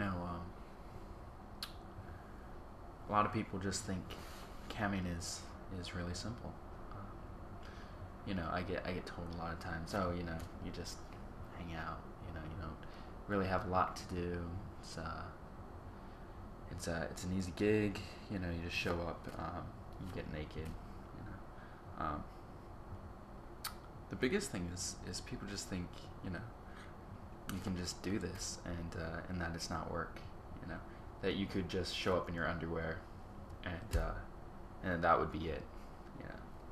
a lot of people just think camming is really simple. I get told a lot of times, oh, you just hang out. You don't really have a lot to do. It's an easy gig. You just show up. You get naked. Um, the biggest thing is people just think you can just do this and that it's not work. That you could just show up in your underwear and that would be it.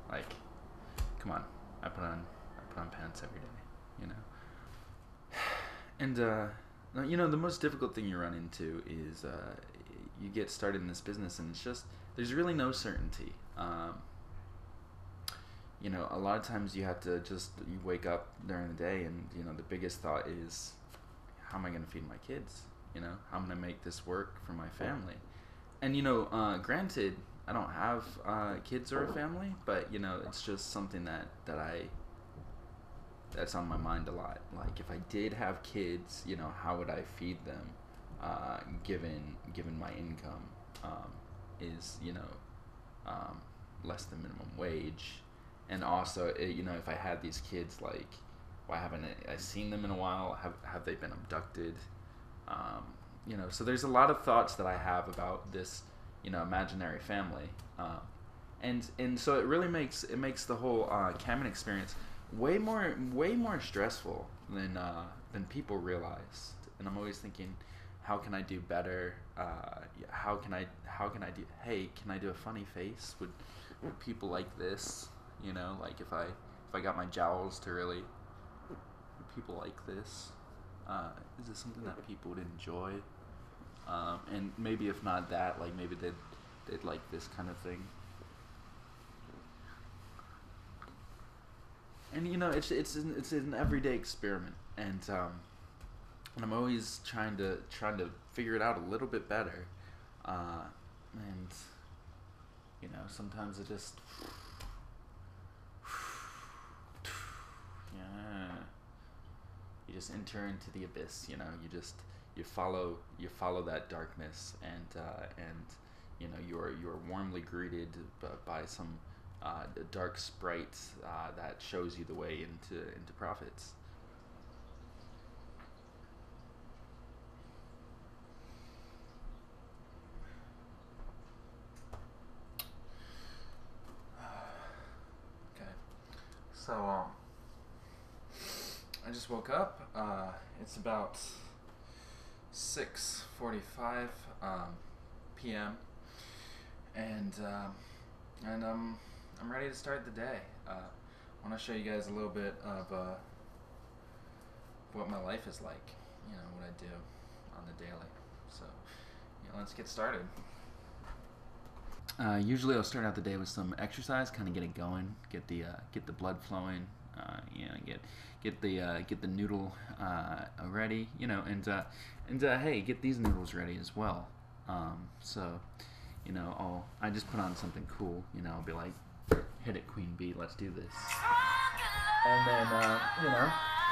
Like, come on, I put on pants every day. And the most difficult thing you run into is you get started in this business, and it's just there's really no certainty. A lot of times you have to you wake up during the day, and the biggest thought is, how am I going to feed my kids? How am I going to make this work for my family? And granted, I don't have kids or a family, but it's just something that's on my mind a lot. Like, if I did have kids, how would I feed them? Given my income is less than minimum wage, and also if I had these kids, like, why haven't I seen them in a while? Have they been abducted? So there's a lot of thoughts that I have about this imaginary family, and so it really makes the whole camming experience way more stressful than people realize. And I'm always thinking, how can I do better? How can I do? Hey, can I do a funny face? Would people like this? Like, if I got my jowls to really, would people like this? Is this something that people would enjoy? And maybe if not that, like, maybe they'd like this kind of thing. And it's an everyday experiment, and I'm always trying to figure it out a little bit better, and sometimes it just you just enter into the abyss. You follow that darkness, and you're warmly greeted by some dark sprite that shows you the way into profits. Okay, so I just woke up. It's about 6:45 p.m. and I'm ready to start the day. I want to show you guys a little bit of what my life is like. What I do on the daily. So let's get started. Usually I'll start out the day with some exercise, kind of get it going, get the blood flowing, get the noodle ready, and hey, get these noodles ready as well. So I just put on something cool. I'll be like, hit it, Queen Bee, let's do this, and then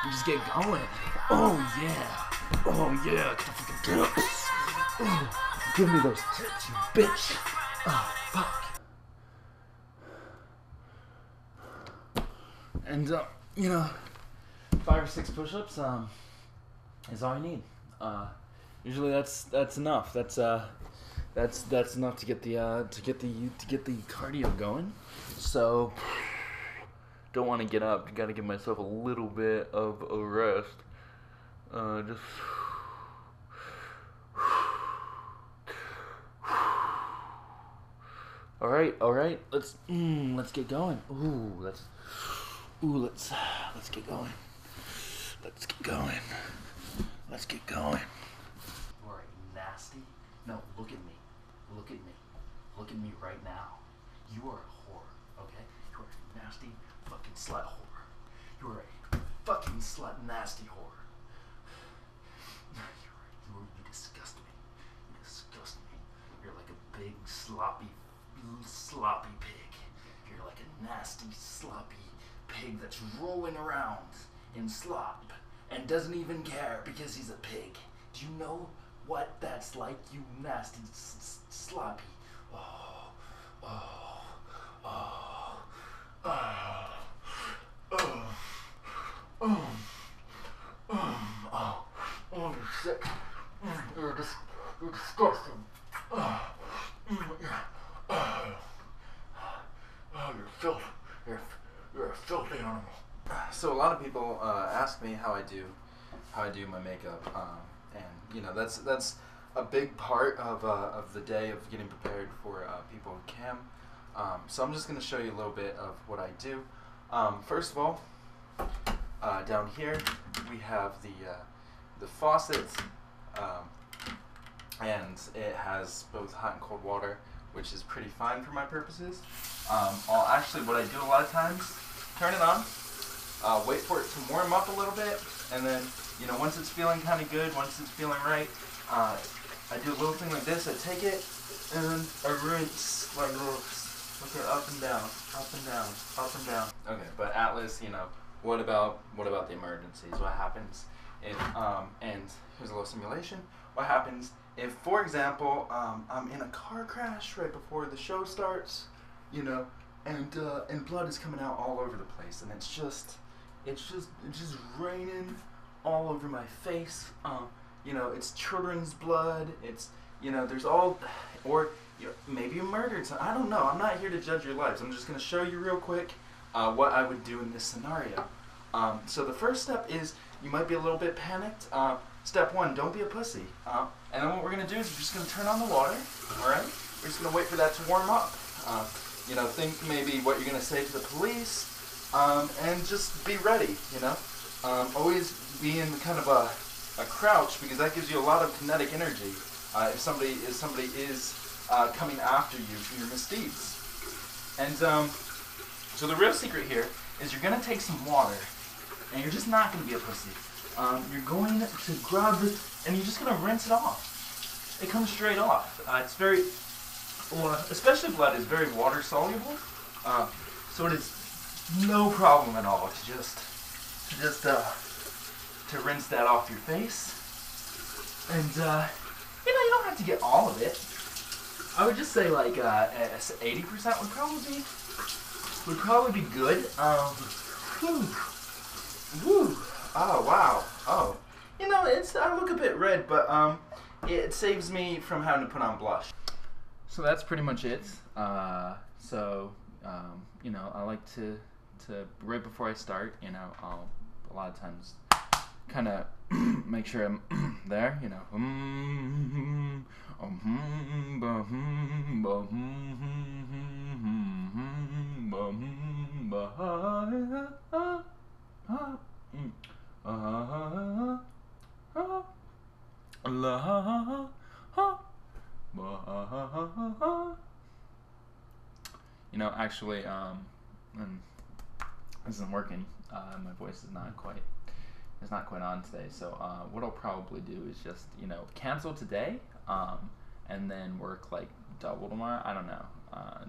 you just get going. Oh yeah, get the fucking tits. Oh, give me those tits, you bitch. Oh, fuck. And, 5 or 6 push-ups, is all you need. Usually that's enough. That's enough to get the cardio going. So, don't want to get up. Got to give myself a little bit of a rest. Just. All right. Let's get going. Let's get going. Let's get going. You are nasty. No, look at me. Look at me right now. You are a whore, okay? You are a nasty fucking slut whore. You are a fucking slut nasty whore. You disgust me. You disgust me. You're like a big sloppy pig. You're like a nasty sloppy pig that's rolling around in slop and doesn't even care because he's a pig. Do you know what that's like, you nasty sloppy. Oh, oh, oh, oh, oh, oh, oh, oh, you're sick. You're disgusting. Oh, yeah. Oh, you're filthy. You're a filthy animal. So a lot of people ask me how I do my makeup, and you know that's a big part of the day of getting prepared for people in cam. So I'm just going to show you a little bit of what I do. First of all, down here we have the faucet, and it has both hot and cold water, which is pretty fine for my purposes. I'll actually, what I do a lot of times, turn it on, wait for it to warm up a little bit, and then, you know, once it's feeling kind of good, once it's feeling right, I do a little thing like this. I take it and I rinse like this. Okay, up and down, up and down, up and down. Okay, but Atlas, you know, what about the emergencies? What happens if and here's a little simulation. What happens if, for example, I'm in a car crash right before the show starts, you know, and blood is coming out all over the place, and it's just raining all over my face. You know, it's children's blood. It's, you know, there's all, or you know, maybe you murdered some. I don't know. I'm not here to judge your lives. I'm just going to show you real quick what I would do in this scenario. So the first step is you might be a little bit panicked. Step one, don't be a pussy. And then what we're going to do is we're just going to turn on the water. All right? We're just going to wait for that to warm up. You know, think maybe what you're going to say to the police, and just be ready. You know, always be in kind of a crouch, because that gives you a lot of kinetic energy. If somebody is coming after you for your misdeeds. And so the real secret here is you're going to take some water, and you're just not going to be a pussy. You're going to grab it, and you're just going to rinse it off. It comes straight off. It's very, especially blood is very water soluble, so it is no problem at all to rinse that off your face. And you know, you don't have to get all of it. I would just say like 80% would probably be good. Whew. Oh wow. Oh, you know, I look a bit red, but it saves me from having to put on blush. So that's pretty much it. You know, I like to right before I start, you know, I'll a lot of times kind of make sure I'm there, you know. You know, actually, this isn't working. My voice is not quite on today. So what I'll probably do is just, you know, cancel today, and then work like double tomorrow. I don't know.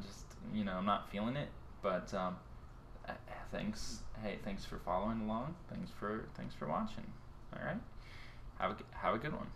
Just, you know, I'm not feeling it. But thanks. Hey, thanks for following along. Thanks for watching. All right. Have a good one.